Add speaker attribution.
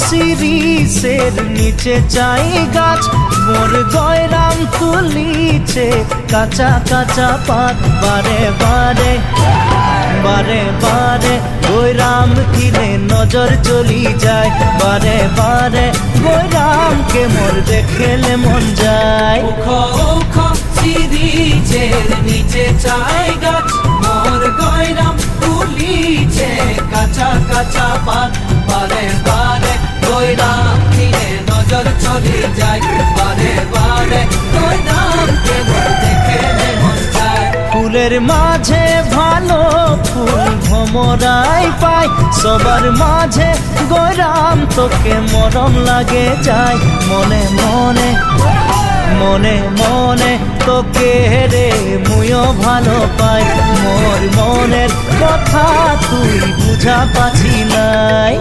Speaker 1: সিরিসের নিচে চাই গাছ, মোর গয়রাম তুলিছে কাঁচা কাঁচা পাত। বারে বারে বারে বারে গয়রাম কিনে নজর চলি যায়, বারে বারে গয়রামকে মোর দেখলে মন যায়।
Speaker 2: সিরিজের নিচে চাই গাছ, মোর গয়রাম তুলিছে কাঁচা কাঁচা পাত। বারে বারে গয়রাম কিনে নজর চলে যায়, বারে বারে গয়রামকে মোর দেখলে মন যায়।
Speaker 1: ফুলের মাঝে ভালো ফুল ভমরাই পাই, সবার মাঝে গয়রাম তোকে মরম লাগে যায়। মনে মনে মনে মনে তোকে রে মুইও ভালো পাই, মোর মনের কথা তুই বুঝা পাছি নাই।